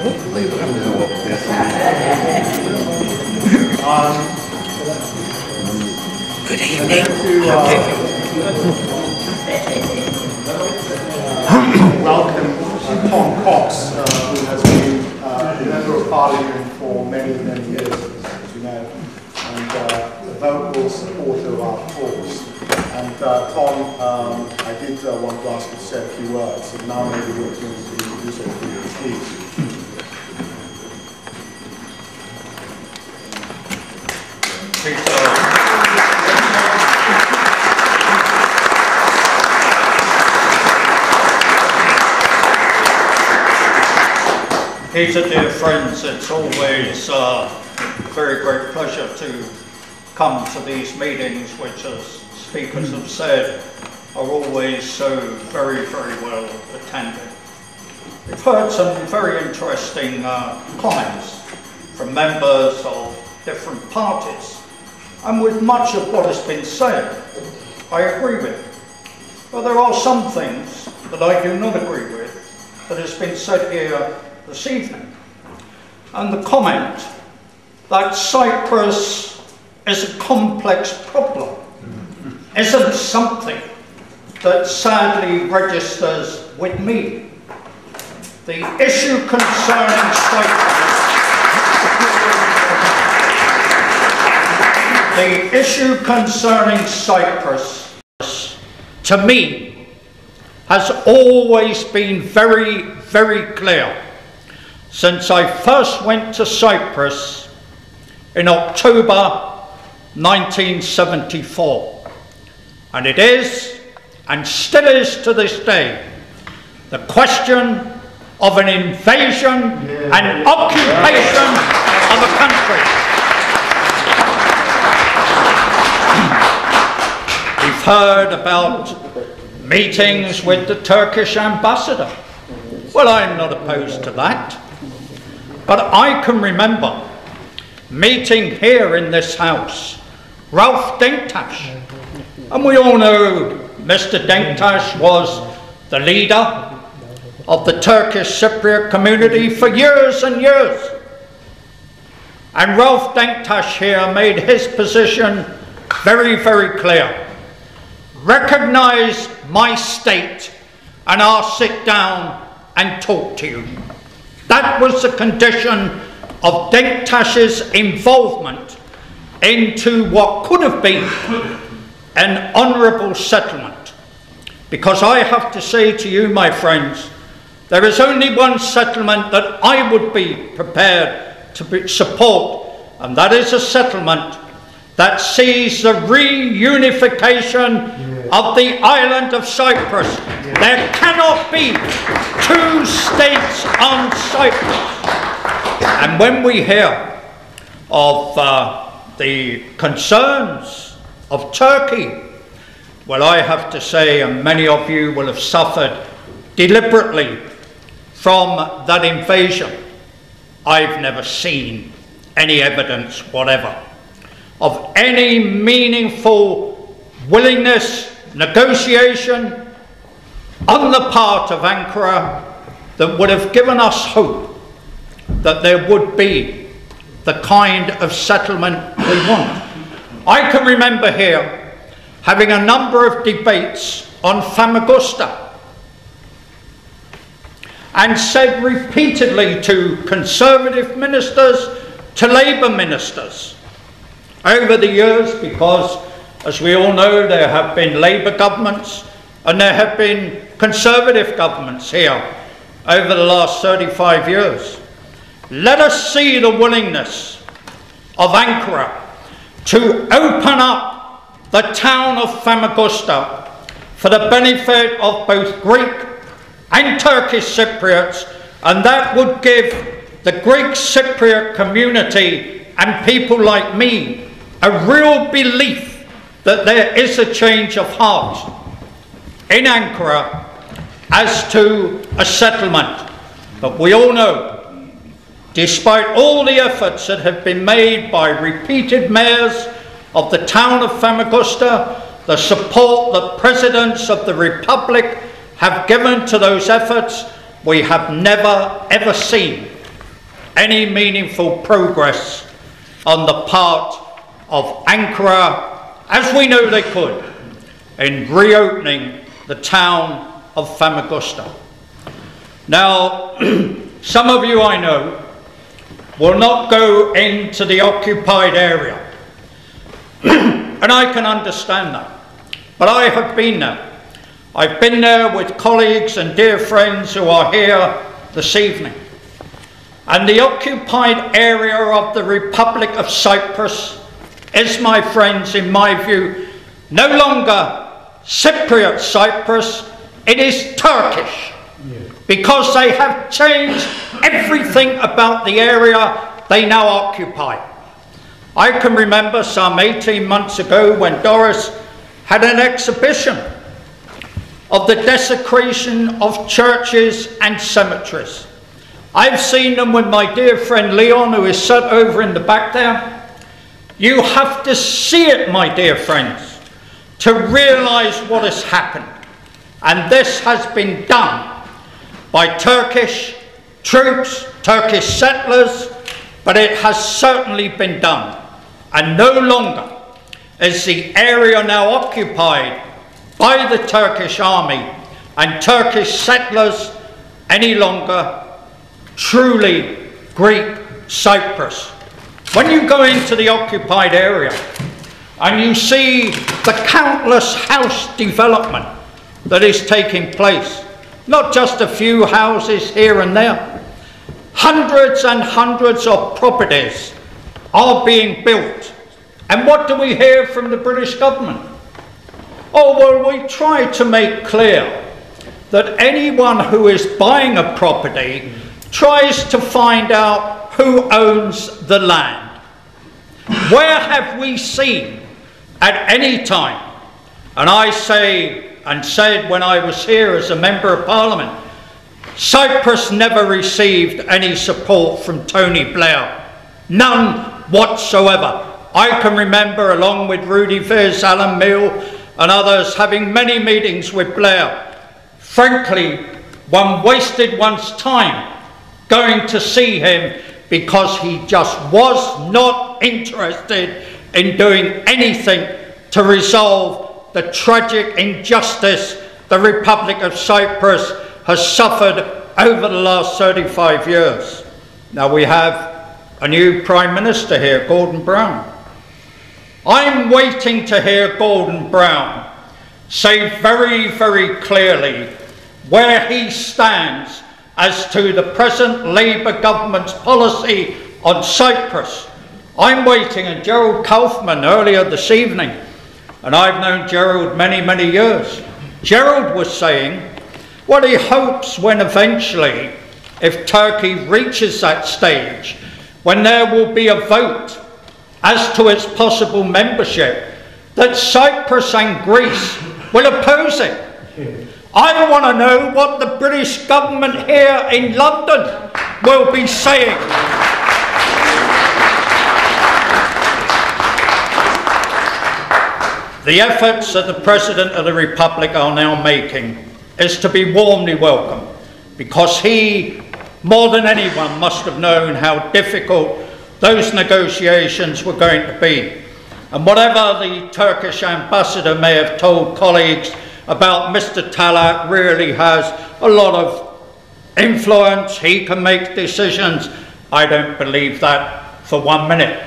Good evening. Welcome Tom Cox, who has been a member of Parliament for many, many years, as you know, and a vocal supporter of our cause. And Tom, I did want to ask you to say a few words, and now maybe the opportunity to do so for you, please. Peter, dear friends, it's always a very great pleasure to come to these meetings, which, as speakers have said, are always so very, very well attended. We've heard some very interesting comments from members of different parties, and with much of what has been said, I agree with. But there are some things that I do not agree with that has been said here this evening. And the comment that Cyprus is a complex problem isn't something that sadly registers with me. The issue concerning Cyprus, to me, has always been very, very clear since I first went to Cyprus in October 1974. And it is, and still is to this day, the question of an invasion and occupation of a country. We've heard about meetings with the Turkish ambassador. Well, I'm not opposed to that. But I can remember meeting here in this house Ralph Denktash. And we all know Mr. Denktash was the leader of the Turkish Cypriot community for years and years. And Ralph Denktash here made his position very, very clear. Recognise my state and I'll sit down and talk to you. That was the condition of Denktash's involvement into what could have been an honourable settlement. Because I have to say to you, my friends, there is only one settlement that I would be prepared to support, and that is a settlement that sees the reunification of the island of Cyprus. There cannot be two states on Cyprus. And when we hear of the concerns of Turkey, well, I have to say, and many of you will have suffered deliberately from that invasion, I've never seen any evidence whatever of any meaningful willingness, negotiation on the part of Ankara that would have given us hope that there would be the kind of settlement we want. I can remember here having a number of debates on Famagusta and said repeatedly to Conservative ministers, to Labour ministers over the years, because as we all know there have been Labour governments and there have been Conservative governments here over the last 35 years. Let us see the willingness of Ankara to open up the town of Famagusta for the benefit of both Greek and Turkish Cypriots, and that would give the Greek Cypriot community and people like me a real belief that there is a change of heart in Ankara as to a settlement. But we all know, despite all the efforts that have been made by repeated mayors of the town of Famagusta, the support that presidents of the Republic have given to those efforts, we have never ever seen any meaningful progress on the part of Ankara, as we know they could, in reopening the town of Famagusta. Now, some of you I know will not go into the occupied area, and I can understand that, but I have been there. I've been there with colleagues and dear friends who are here this evening. And the occupied area of the Republic of Cyprus is, my friends, in my view, no longer Cypriot Cyprus, it is Turkish. Because they have changed everything about the area they now occupy. I can remember some 18 months ago when Doris had an exhibition of the desecration of churches and cemeteries. I've seen them with my dear friend Leon, who is sat over in the back there. You have to see it, my dear friends, to realise what has happened. And this has been done by Turkish troops, Turkish settlers, but it has certainly been done. And no longer is the area now occupied by the Turkish army and Turkish settlers any longer truly Greek Cyprus. When you go into the occupied area and you see the countless house development that is taking place, not just a few houses here and there, hundreds and hundreds of properties are being built. And what do we hear from the British government? Oh, well, we try to make clear that anyone who is buying a property tries to find out who owns the land. Where have we seen at any time, and I say and said when I was here as a Member of Parliament, Cyprus never received any support from Tony Blair. None whatsoever. I can remember, along with Rudy Viz, Alan Mill and others, having many meetings with Blair. Frankly, one wasted one's time going to see him because he just was not interested in doing anything to resolve the tragic injustice the Republic of Cyprus has suffered over the last 35 years. Now we have a new Prime Minister here, Gordon Brown. I'm waiting to hear Gordon Brown say very, very clearly where he stands as to the present Labour government's policy on Cyprus. I'm waiting, and Gerald Kaufman earlier this evening, and I've known Gerald many, many years. Gerald was saying what he hopes when eventually, if Turkey reaches that stage, when there will be a vote as to its possible membership, that Cyprus and Greece will oppose it. I want to know what the British government here in London will be saying. The efforts that the President of the Republic are now making is to be warmly welcomed, because he, more than anyone, must have known how difficult those negotiations were going to be. And whatever the Turkish ambassador may have told colleagues about Mr. Talat really has a lot of influence, he can make decisions, I don't believe that for 1 minute.